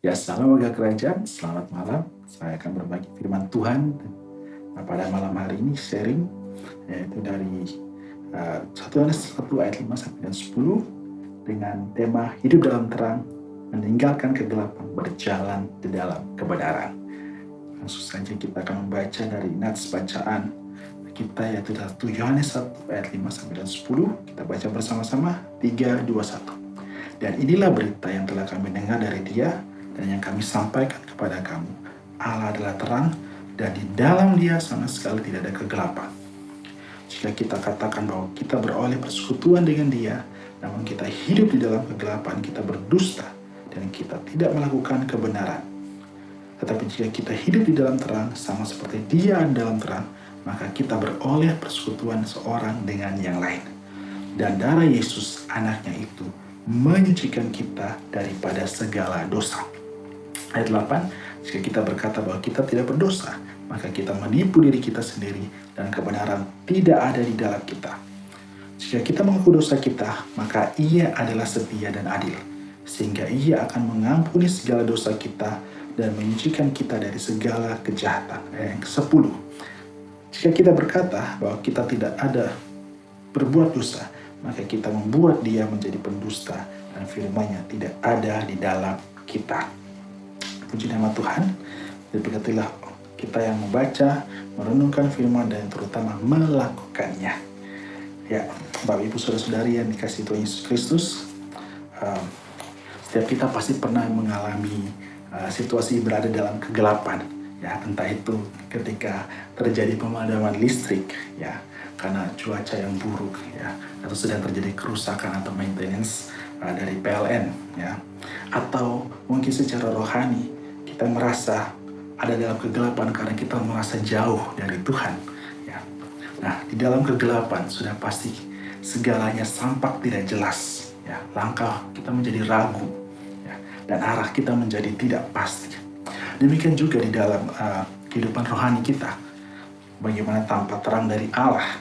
Ya, salam warga kerajaan, selamat malam. Saya akan berbagi firman Tuhan. Nah, pada malam hari ini sharing yaitu dari 1 Yohanes 1 ayat 5 sampai 10 dengan tema hidup dalam terang, meninggalkan kegelapan, berjalan di dalam kebenaran. Langsung saja kita akan membaca dari nats bacaan kita yaitu 1 Yohanes 1 ayat 5 sampai 10. Kita baca bersama-sama 3, 2, 1. Dan inilah berita yang telah kami dengar dari Dia dan yang kami sampaikan kepada kamu. Allah adalah terang dan di dalam Dia sama sekali tidak ada kegelapan. Jika kita katakan bahwa kita beroleh persekutuan dengan Dia, namun kita hidup di dalam kegelapan, kita berdusta dan kita tidak melakukan kebenaran. Tetapi jika kita hidup di dalam terang, sama seperti Dia dalam terang, maka kita beroleh persekutuan seorang dengan yang lain. Dan darah Yesus, anaknya itu, menyucikan kita daripada segala dosa. Ayat 8, jika kita berkata bahwa kita tidak berdosa, maka kita menipu diri kita sendiri dan kebenaran tidak ada di dalam kita. Jika kita mengaku dosa kita, maka Ia adalah setia dan adil, sehingga Ia akan mengampuni segala dosa kita dan menyucikan kita dari segala kejahatan. Ayat yang ke-10, jika kita berkata bahwa kita tidak ada berbuat dosa, maka kita membuat Dia menjadi pendusta dan firman-Nya tidak ada di dalam kita. Puji nama Tuhan. Diberkatilah kita yang membaca, merenungkan firman dan terutama melakukannya. Ya, Bapak Ibu Saudara-saudari yang dikasihi Tuhan Yesus Kristus, setiap kita pasti pernah mengalami situasi berada dalam kegelapan. Ya, entah itu ketika terjadi pemadaman listrik, ya, karena cuaca yang buruk, ya, atau sedang terjadi kerusakan atau maintenance dari PLN, ya, atau mungkin secara rohani kita merasa ada dalam kegelapan karena kita merasa jauh dari Tuhan. Ya. Nah, di dalam kegelapan sudah pasti segalanya tampak tidak jelas. Ya. Langkah kita menjadi ragu, ya, dan arah kita menjadi tidak pasti. Demikian juga di dalam kehidupan rohani kita. Bagaimana tanpa terang dari Allah,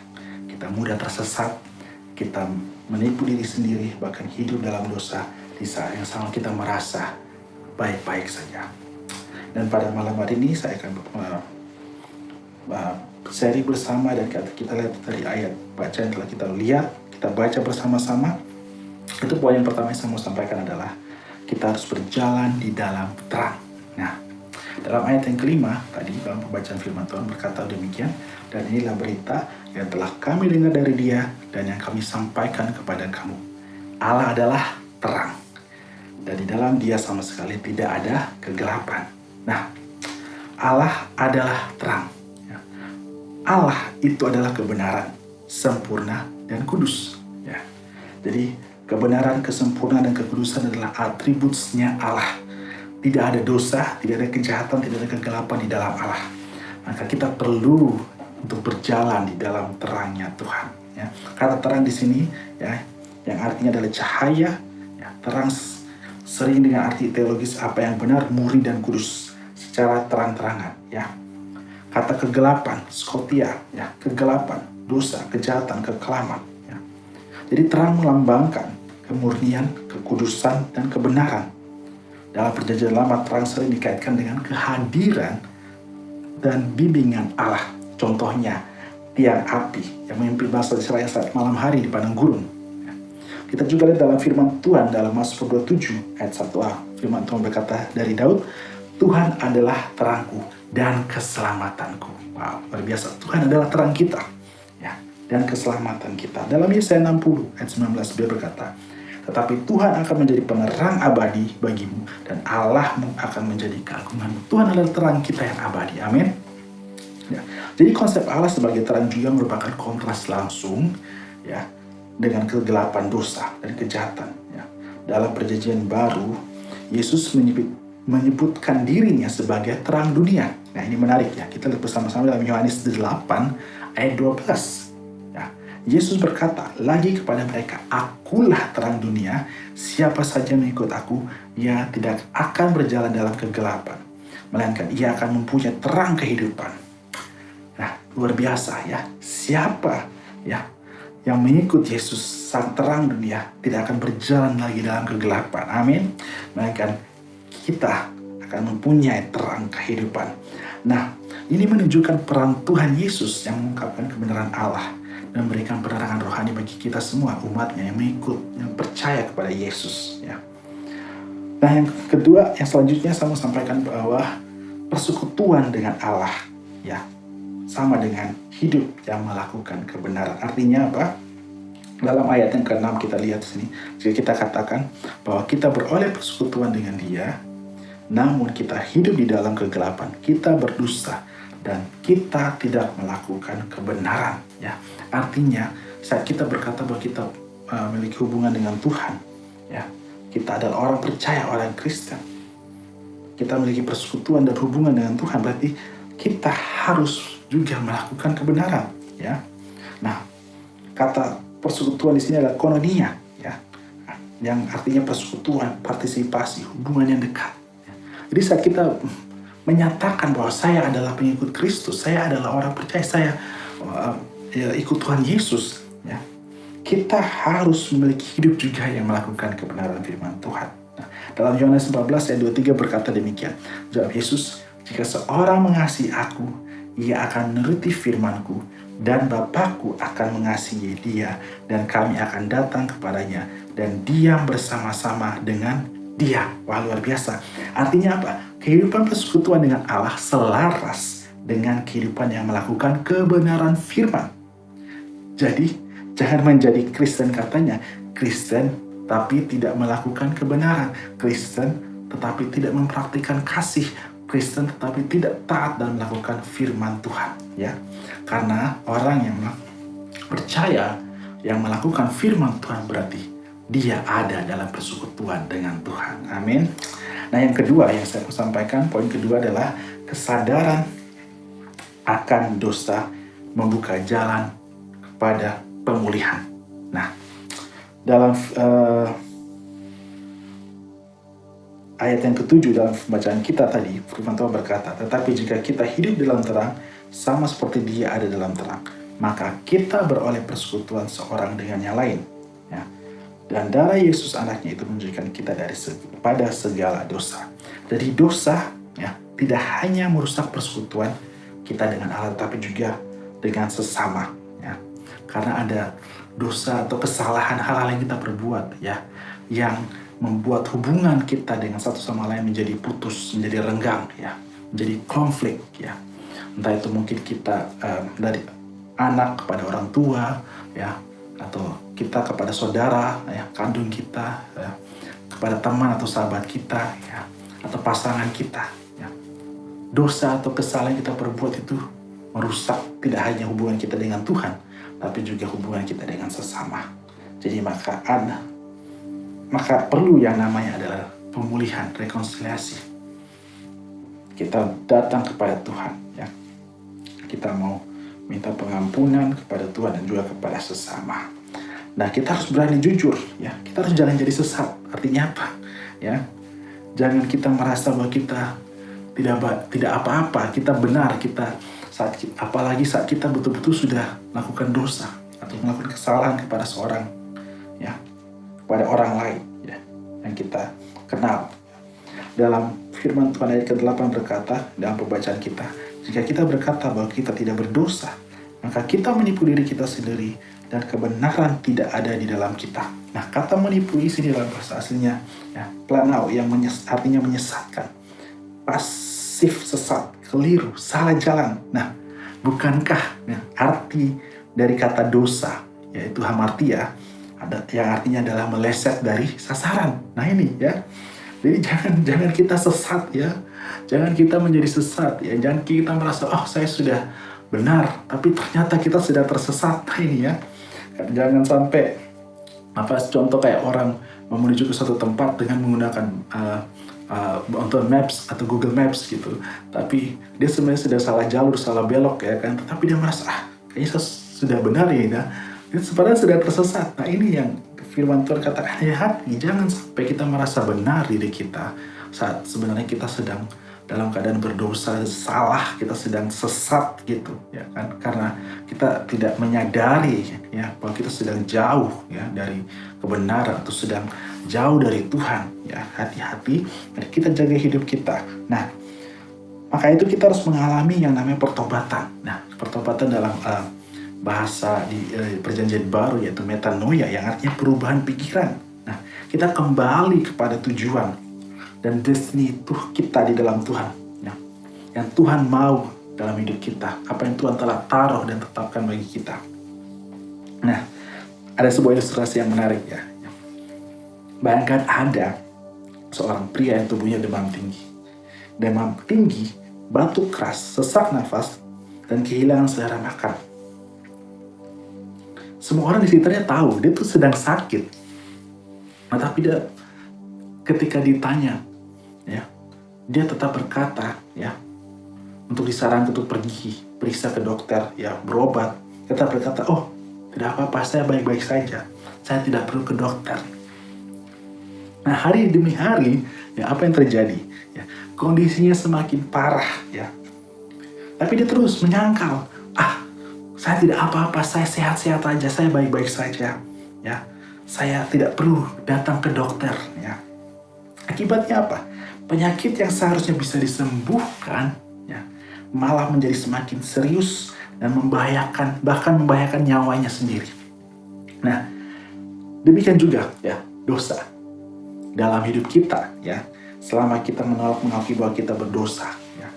kita mudah tersesat, kita menipu diri sendiri, bahkan hidup dalam dosa di saat yang sama kita merasa baik-baik saja. Dan pada malam hari ini saya akan seri bersama dan kita lihat dari ayat baca yang telah kita lihat, kita baca bersama-sama. Itu poin yang pertama yang saya mau sampaikan adalah kita harus berjalan di dalam terang. Nah, dalam ayat yang kelima tadi dalam pembacaan firman Tuhan berkata demikian, dan inilah berita yang telah kami dengar dari Dia dan yang kami sampaikan kepada kamu. Allah adalah terang dan di dalam Dia sama sekali tidak ada kegelapan. Nah, Allah adalah terang. Allah itu adalah kebenaran, sempurna dan kudus. Ya. Jadi kebenaran, kesempurnaan dan kekudusan adalah atributnya Allah. Tidak ada dosa, tidak ada kejahatan, tidak ada kegelapan di dalam Allah. Maka kita perlu untuk berjalan di dalam terangnya Tuhan. Ya. Kata terang di sini, ya, yang artinya adalah cahaya. Ya, terang sering dengan arti teologis apa yang benar, murni dan kudus. Secara terang-terangan, ya. Kata kegelapan, skotia, ya, kegelapan, dosa, kejahatan, kekelaman, ya. Jadi terang melambangkan kemurnian, kekudusan, dan kebenaran. Dalam perjanjian lama, terang sering dikaitkan dengan kehadiran dan bimbingan Allah. Contohnya, tiang api yang memimpin bangsa Israel saat malam hari di padang gurun. Ya. Kita juga lihat dalam firman Tuhan dalam Mazmur 27 ayat 1a. Firman Tuhan berkata dari Daud, Tuhan adalah terangku dan keselamatanku. Wow, luar biasa. Tuhan adalah terang kita, ya, dan keselamatan kita. Dalam Yesaya 60 ayat 19 beliau berkata, tetapi Tuhan akan menjadi penerang abadi bagimu dan Allahmu akan menjadi keagunganmu. Tuhan adalah terang kita yang abadi. Amin. Ya. Jadi konsep Allah sebagai terang juga merupakan kontras langsung, ya, dengan kegelapan dosa dan kejahatan. Ya. Dalam perjanjian baru, Yesus menyebutkan dirinya sebagai terang dunia. Nah, ini menarik, ya. Kita lihat bersama-sama dalam Yohanes 8 ayat 12. Ya. Yesus berkata lagi kepada mereka, akulah terang dunia, siapa saja mengikut aku, ia tidak akan berjalan dalam kegelapan, melainkan ia akan mempunyai terang kehidupan. Nah, luar biasa, ya. Siapa, ya, yang mengikut Yesus sang terang dunia tidak akan berjalan lagi dalam kegelapan. Amin. Melainkan kita akan mempunyai terang kehidupan. Nah, ini menunjukkan peran Tuhan Yesus yang mengungkapkan kebenaran Allah dan memberikan penerangan rohani bagi kita semua umatnya yang mengikut, yang percaya kepada Yesus. Ya. Nah, yang kedua, yang selanjutnya saya mau sampaikan bahwa persekutuan dengan Allah, ya, sama dengan hidup yang melakukan kebenaran. Artinya apa? Dalam ayat yang ke-6 kita lihat di sini, jika kita katakan bahwa kita beroleh persekutuan dengan Dia, namun kita hidup di dalam kegelapan, kita berdosa dan kita tidak melakukan kebenaran. Ya, artinya saat kita berkata bahwa kita memiliki hubungan dengan Tuhan, ya, kita adalah orang percaya, orang Kristen, kita memiliki persekutuan dan hubungan dengan Tuhan, berarti kita harus juga melakukan kebenaran. Ya, nah, kata persekutuan di sini adalah koinonia, ya, yang artinya persekutuan, partisipasi, hubungan yang dekat. Jadi saat kita menyatakan bahwa saya adalah pengikut Kristus, saya adalah orang percaya, saya ikut Tuhan Yesus, ya, kita harus memiliki hidup juga yang melakukan kebenaran firman Tuhan. Nah, dalam Yohanes 14 ayat 23 berkata demikian, jawab Yesus, jika seorang mengasihi aku, ia akan menuruti firman-Ku, dan Bapa-Ku akan mengasihi dia, dan kami akan datang kepadanya, dan diam bersama-sama dengan dia. Wah, luar biasa. Artinya apa? Kehidupan persekutuan dengan Allah selaras dengan kehidupan yang melakukan kebenaran firman. Jadi, jangan menjadi Kristen katanya, Kristen tapi tidak melakukan kebenaran, Kristen tetapi tidak mempraktikkan kasih, Kristen tetapi tidak taat dan melakukan firman Tuhan, ya. Karena orang yang percaya, yang melakukan firman Tuhan, berarti dia ada dalam persekutuan dengan Tuhan. Amin. Nah, yang kedua yang saya mau sampaikan, poin kedua adalah kesadaran akan dosa membuka jalan kepada pemulihan. Nah, dalam ayat yang ke-7 dalam pembacaan kita tadi, firman Tuhan berkata, tetapi jika kita hidup dalam terang, sama seperti Dia ada dalam terang, maka kita beroleh persekutuan seorang dengan yang lain. Ya. Dan darah Yesus anaknya itu menunjukkan kita pada segala dosa. Jadi dosa, ya, tidak hanya merusak persekutuan kita dengan Allah, tapi juga dengan sesama. Ya. Karena ada dosa atau kesalahan hal-hal yang kita perbuat, ya, yang membuat hubungan kita dengan satu sama lain menjadi putus, menjadi renggang, ya, menjadi konflik, ya. Entah itu mungkin kita dari anak kepada orang tua, ya, atau kita kepada saudara, ya, kandung kita, ya, kepada teman atau sahabat kita, ya, atau pasangan kita, ya. Dosa atau kesalahan yang kita perbuat itu merusak tidak hanya hubungan kita dengan Tuhan, tapi juga hubungan kita dengan sesama. Jadi maka perlu yang namanya adalah pemulihan, rekonsiliasi. Kita datang kepada Tuhan, ya. Kita mau minta pengampunan kepada Tuhan dan juga kepada sesama. Nah, kita harus berani jujur, ya. Kita harus jangan jadi sesat. Artinya apa? Ya. Jangan kita merasa bahwa kita tidak apa-apa, kita benar, apalagi saat kita betul-betul sudah melakukan dosa atau melakukan kesalahan kepada seorang, ya, kepada orang lain, ya, yang kita kenal. Dalam firman Tuhan ayat ke-8 berkata dalam pembacaan kita, jika kita berkata bahwa kita tidak berdosa, maka kita menipu diri kita sendiri dan kebenaran tidak ada di dalam kita. Nah, kata menipu di sini dalam bahasa aslinya, ya, planao, yang artinya menyesatkan, pasif, sesat, keliru, salah jalan. Nah, bukankah, ya, arti dari kata dosa, yaitu hamartia, yang artinya adalah meleset dari sasaran. Nah, ini, ya. Jadi jangan kita sesat, ya. Jangan kita menjadi sesat, ya. Jangan kita merasa, oh, saya sudah benar, tapi ternyata kita sudah tersesat. Nah, ini, ya. Jangan sampai contoh kayak orang menuju ke suatu tempat dengan menggunakan untuk Maps atau Google Maps gitu, tapi dia sebenarnya sudah salah jalur, salah belok, ya kan, tapi dia merasa kayaknya sudah benar, ya, nah, dia sebenarnya sudah tersesat. Nah, ini yang firman Tuhan katakan, hati-hati, jangan sampai kita merasa benar diri kita saat sebenarnya kita sedang dalam keadaan berdosa, salah, kita sedang sesat gitu, ya kan, karena kita tidak menyadari, ya, bahwa kita sedang jauh, ya, dari kebenaran, atau sedang jauh dari Tuhan. Ya, hati-hati, mari kita jaga hidup kita. Nah, maka itu kita harus mengalami yang namanya pertobatan. Nah, pertobatan dalam bahasa di perjanjian baru yaitu metanoia, yang artinya perubahan pikiran. Nah, kita kembali kepada tujuan dan destiny itu kita di dalam Tuhan. Ya. Yang Tuhan mau dalam hidup kita, apa yang Tuhan telah taruh dan tetapkan bagi kita. Nah, ada sebuah ilustrasi yang menarik ya. Bayangkan ada seorang pria yang tubuhnya demam tinggi. Demam tinggi, batuk keras, sesak nafas, dan kehilangan selera makan. Semua orang di sekitarnya tahu dia tuh sedang sakit. Nah, tapi dia ketika ditanya, ya, dia tetap berkata, ya, untuk disarankan untuk pergi, periksa ke dokter, ya, berobat. Tetap berkata, oh, tidak apa-apa, saya baik-baik saja. Saya tidak perlu ke dokter. Nah, hari demi hari, ya, apa yang terjadi? Ya, kondisinya semakin parah, ya. Tapi dia terus menyangkal, saya tidak apa-apa, saya sehat-sehat aja, saya baik-baik saja, ya. Saya tidak perlu datang ke dokter, ya. Akibatnya apa? Penyakit yang seharusnya bisa disembuhkan, ya, malah menjadi semakin serius dan membahayakan, bahkan membahayakan nyawanya sendiri. Nah, demikian juga, ya, dosa dalam hidup kita, ya. Selama kita menolak mengakui bahwa kita berdosa, ya,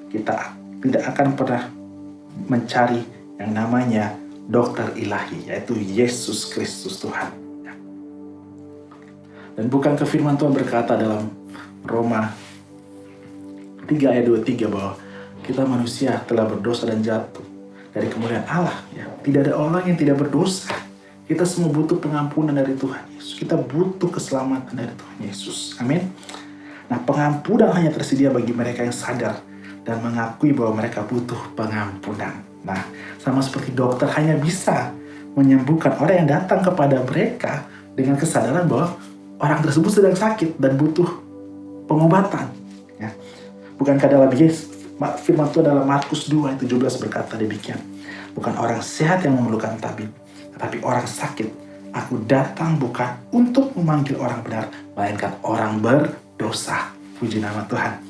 kita tidak akan pernah mencari yang namanya dokter ilahi, yaitu Yesus Kristus Tuhan. Ya. Dan bukankah firman Tuhan berkata dalam Roma 3 ayat 23 bahwa kita manusia telah berdosa dan jatuh dari kemuliaan Allah. Ya. Tidak ada orang yang tidak berdosa. Kita semua butuh pengampunan dari Tuhan Yesus. Kita butuh keselamatan dari Tuhan Yesus. Amin. Nah, pengampunan hanya tersedia bagi mereka yang sadar dan mengakui bahwa mereka butuh pengampunan. Nah, sama seperti dokter hanya bisa menyembuhkan orang yang datang kepada mereka dengan kesadaran bahwa orang tersebut sedang sakit dan butuh pengobatan. Ya. Bukankah dalam firman Tuhan dalam Markus 2 ayat 17 berkata demikian. Bukan orang sehat yang memerlukan tabib, tetapi orang sakit. Aku datang bukan untuk memanggil orang benar, melainkan orang berdosa. Puji nama Tuhan.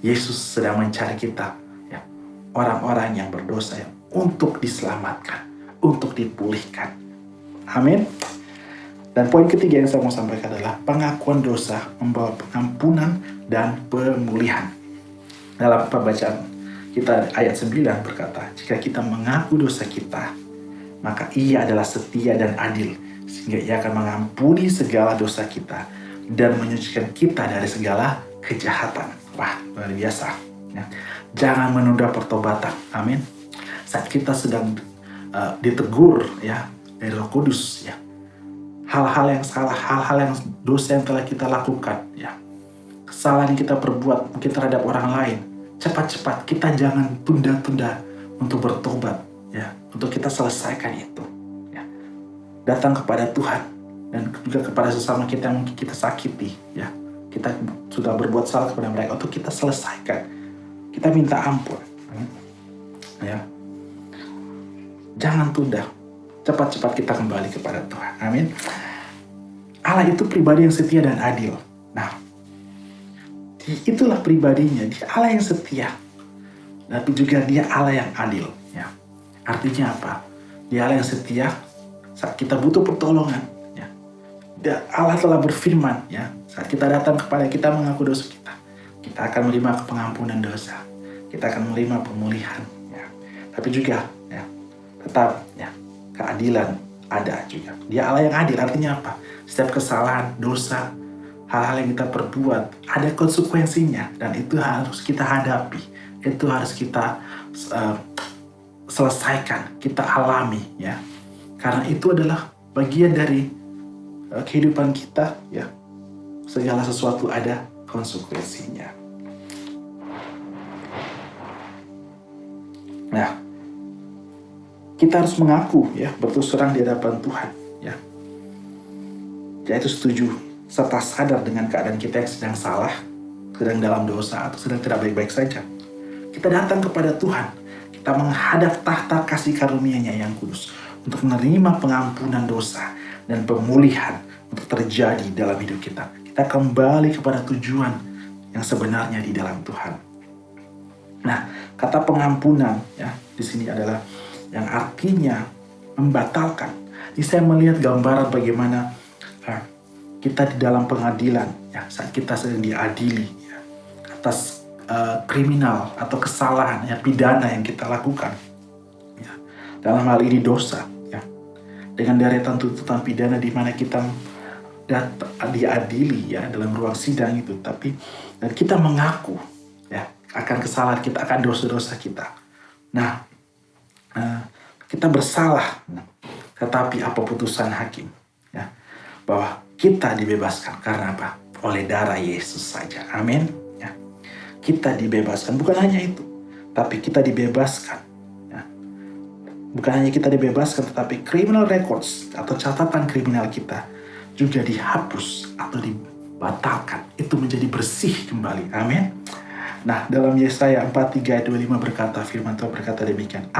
Yesus sedang mencari kita, ya, orang-orang yang berdosa ya, untuk diselamatkan, untuk dipulihkan. Amin. Dan poin ketiga yang saya mau sampaikan adalah pengakuan dosa membawa pengampunan dan pemulihan. Dalam pembacaan kita ayat 9 berkata, jika kita mengaku dosa kita, maka Ia adalah setia dan adil, sehingga Ia akan mengampuni segala dosa kita dan menyucikan kita dari segala kejahatan. Wah, luar biasa. Ya. Jangan menunda pertobatan. Amin. Saat kita sedang ditegur, ya, dari Roh Kudus, ya, hal-hal yang salah, hal-hal yang dosa yang telah kita lakukan, ya, kesalahan yang kita perbuat mungkin terhadap orang lain, cepat-cepat kita jangan tunda-tunda untuk bertobat, ya, untuk kita selesaikan itu, ya. Datang kepada Tuhan dan juga kepada sesama kita yang mungkin kita sakiti, ya. Kita sudah berbuat salah kepada mereka, untuk kita selesaikan. Kita minta ampun. Ya. Jangan tunda. Cepat-cepat kita kembali kepada Tuhan. Amin. Allah itu pribadi yang setia dan adil. Nah, itulah pribadinya. Dia Allah yang setia. Tapi juga dia Allah yang adil. Ya. Artinya apa? Dia Allah yang setia saat kita butuh pertolongan. Ya. Allah telah berfirman, ya, saat kita datang kepada kita mengaku dosa kita akan menerima pengampunan dosa, kita akan menerima pemulihan, ya. Tapi juga, ya, tetap, ya, keadilan ada juga. Dia Allah yang adil, artinya apa? Setiap kesalahan, dosa, hal-hal yang kita perbuat ada konsekuensinya, dan itu harus kita hadapi, itu harus kita selesaikan, kita alami, ya. Karena itu adalah bagian dari kehidupan kita, ya. Segala sesuatu ada konsekuensinya. Nah, kita harus mengaku, ya, berterus terang di hadapan Tuhan, ya. Yaitu setuju serta sadar dengan keadaan kita yang sedang salah, sedang dalam dosa, atau sedang tidak baik-baik saja. Kita datang kepada Tuhan, kita menghadap tahta kasih karunia-Nya yang kudus untuk menerima pengampunan dosa dan pemulihan untuk terjadi dalam hidup kita. Kita kembali kepada tujuan yang sebenarnya di dalam Tuhan. Nah, kata pengampunan ya di sini adalah yang artinya membatalkan. Jadi saya melihat gambaran bagaimana kita di dalam pengadilan ya, saat kita sedang diadili ya, atas kriminal atau kesalahan ya, pidana yang kita lakukan ya. Dalam hal ini dosa ya, dengan deretan tuntutan pidana di mana kita diadili ya dalam ruang sidang itu, dan kita mengaku ya akan kesalahan kita, akan dosa-dosa kita. Nah, kita bersalah, tetapi apa putusan hakim ya, bahwa kita dibebaskan karena apa? Oleh darah Yesus saja. Amin ya. Kita dibebaskan, bukan hanya itu, tapi kita dibebaskan ya. Bukan hanya kita dibebaskan, tetapi criminal records atau catatan kriminal kita juga dihapus atau dibatalkan. Itu menjadi bersih kembali. Amin. Nah, dalam Yesaya 43 ayat 25 berkata, firman Tuhan berkata demikian,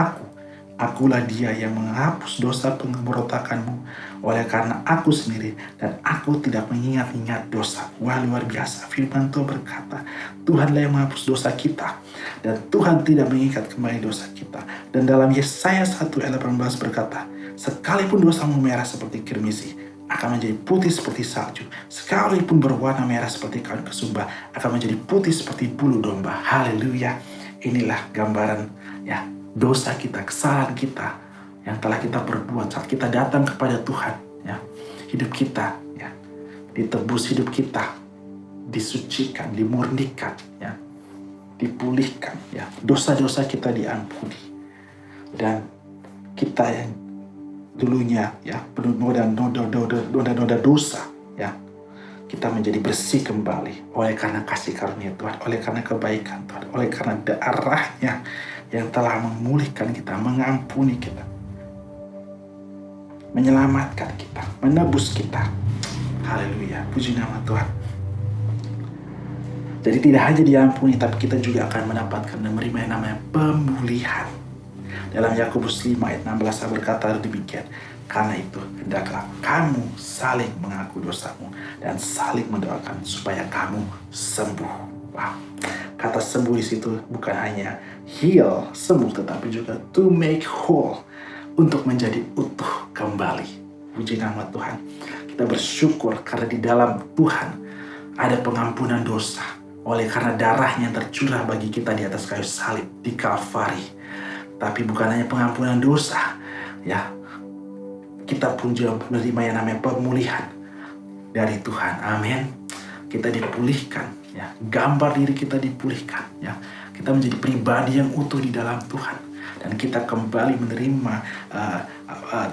Akulah dia yang menghapus dosa pemberontakanmu oleh karena aku sendiri, dan aku tidak mengingat-ingat dosa. Wah, luar biasa. Firman Tuhan berkata, Tuhanlah yang menghapus dosa kita, dan Tuhan tidak mengingat kembali dosa kita. Dan dalam Yesaya 1 ayat 18 berkata, sekalipun dosamu merah seperti kirmisi, akan menjadi putih seperti salju. Sekalipun berwarna merah seperti kain kesumba, akan menjadi putih seperti bulu domba. Haleluya. Inilah gambaran ya, dosa kita, kesalahan kita yang telah kita perbuat saat kita datang kepada Tuhan ya. Hidup kita ya ditebus, hidup kita disucikan, dimurnikan ya, dipulihkan ya. Dosa-dosa kita diampuni, dan kita yang dulunya ya penuh noda dosa ya, kita menjadi bersih kembali oleh karena kasih karunia Tuhan, oleh karena kebaikan Tuhan, oleh karena darahnya yang telah memulihkan kita, mengampuni kita, menyelamatkan kita, menebus kita. Haleluya, puji nama Tuhan. Jadi tidak hanya diampuni, tapi kita juga akan mendapatkan dan menerima yang namanya pemulihan. Dalam Yakobus 5 ayat 16 berkata demikian, karena itu hendaklah kamu saling mengaku dosamu dan saling mendoakan supaya kamu sembuh. Wow. Kata sembuh di situ bukan hanya heal, sembuh, tetapi juga to make whole, untuk menjadi utuh kembali. Puji nama Tuhan. Kita bersyukur karena di dalam Tuhan ada pengampunan dosa oleh karena darahnya yang tercurah bagi kita di atas kayu salib di Kalvari. Tapi bukan hanya pengampunan dosa ya, kita pun juga menerima yang namanya pemulihan dari Tuhan. Amin. Kita dipulihkan ya, gambar diri kita dipulihkan ya. Kita menjadi pribadi yang utuh di dalam Tuhan, dan kita kembali menerima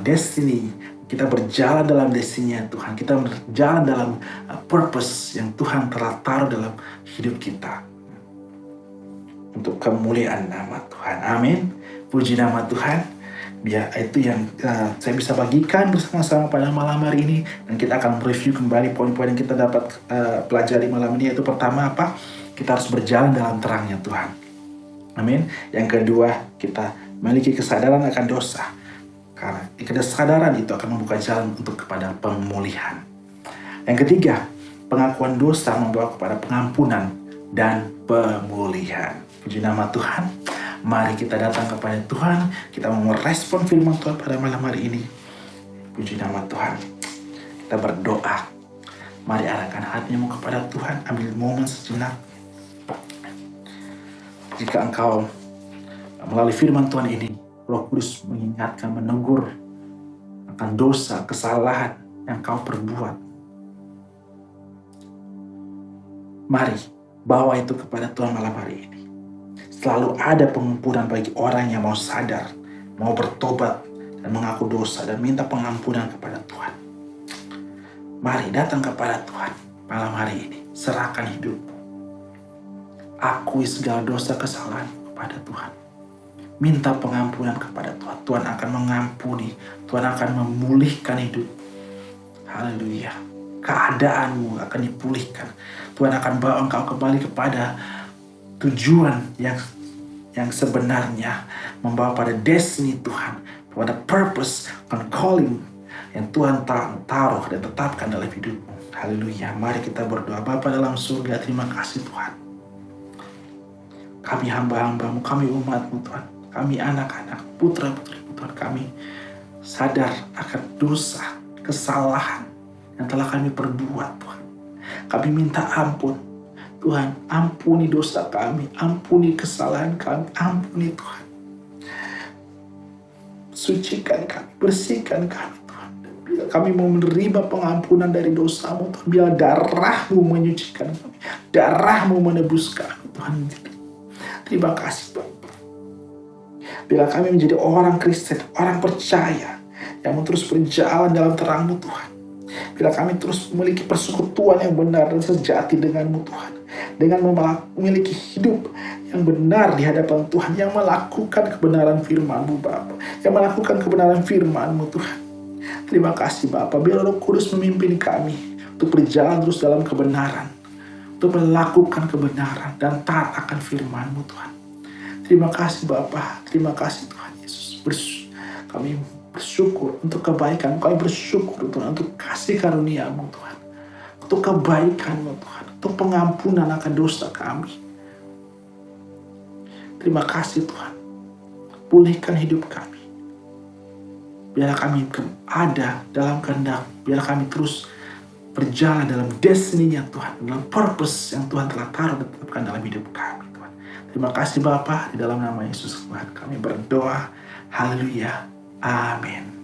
destiny. Kita berjalan dalam destiny Tuhan. Kita berjalan dalam purpose yang Tuhan telah taruh dalam hidup kita untuk kemuliaan nama Tuhan. Amin. Puji nama Tuhan. Biar itu yang saya bisa bagikan bersama-sama pada malam hari ini, dan kita akan mereview kembali poin-poin yang kita dapat pelajari malam ini. Yaitu pertama apa? Kita harus berjalan dalam terangnya Tuhan. Amin. Yang kedua, kita memiliki kesadaran akan dosa, karena kesadaran itu akan membuka jalan untuk kepada pemulihan. Yang ketiga, pengakuan dosa membawa kepada pengampunan dan pemulihan. Puji nama Tuhan. Mari kita datang kepada Tuhan. Kita mau merespon firman Tuhan pada malam hari ini. Puji nama Tuhan. Kita berdoa. Mari arahkan hatimu kepada Tuhan. Ambil momen sejenak. Jika engkau melalui firman Tuhan ini, Roh Kudus mengingatkan, menegur akan dosa, kesalahan yang kau perbuat, mari bawa itu kepada Tuhan malam hari ini. Selalu ada pengampunan bagi orang yang mau sadar, mau bertobat, dan mengaku dosa, dan minta pengampunan kepada Tuhan. Mari datang kepada Tuhan malam hari ini. Serahkan hidupmu. Akui segala dosa kesalahan kepada Tuhan. Minta pengampunan kepada Tuhan. Tuhan akan mengampuni. Tuhan akan memulihkan hidup. Haleluya. Keadaanmu akan dipulihkan. Tuhan akan bawa engkau kembali kepada tujuan yang sebenarnya, membawa pada destiny Tuhan, pada purpose and calling yang Tuhan taruh dan tetapkan dalam hidupmu. Haleluya. Mari kita berdoa. Bapa dalam surga, terima kasih Tuhan. Kami hamba-hambamu, kami umatmu Tuhan. Kami anak-anak, putra-putrimu Tuhan. Kami sadar akan dosa, kesalahan yang telah kami perbuat Tuhan. Kami minta ampun. Tuhan, ampuni dosa kami, ampuni kesalahan kami, ampuni Tuhan. Sucikan kami, bersihkan kami Tuhan. Dan bila kami mau menerima pengampunan dari dosamu Tuhan, bila darahmu menyucikan kami, darahmu menebus kami Tuhan. Terima kasih Bapak. Bila kami menjadi orang Kristen, orang percaya, yang terus berjalan dalam terang-Mu Tuhan. Bila kami terus memiliki persekutuan yang benar dan sejati dengan-Mu Tuhan. Dengan memiliki hidup yang benar di hadapan Tuhan. Yang melakukan kebenaran firman-Mu Bapa. Yang melakukan kebenaran firman-Mu Tuhan. Terima kasih Bapa. Biar Roh Kudus memimpin kami untuk berjalan terus dalam kebenaran. Untuk melakukan kebenaran dan taat akan firman-Mu Tuhan. Terima kasih Bapa. Terima kasih Tuhan Yesus. Kami bersyukur untuk kebaikan. Kami bersyukur Tuhan untuk kasih karunia-Mu Tuhan. Untuk kebaikan-Mu Tuhan. Untuk pengampunan akan dosa kami. Terima kasih Tuhan. Pulihkan hidup kami. Biar kami ada dalam kehendak. Biar kami terus berjalan dalam destiny-Nya Tuhan. Dalam purpose yang Tuhan telah taruh dan tetapkan dalam hidup kami Tuhan. Terima kasih Bapa. Di dalam nama Yesus Tuhan kami berdoa. Haleluya. Amin.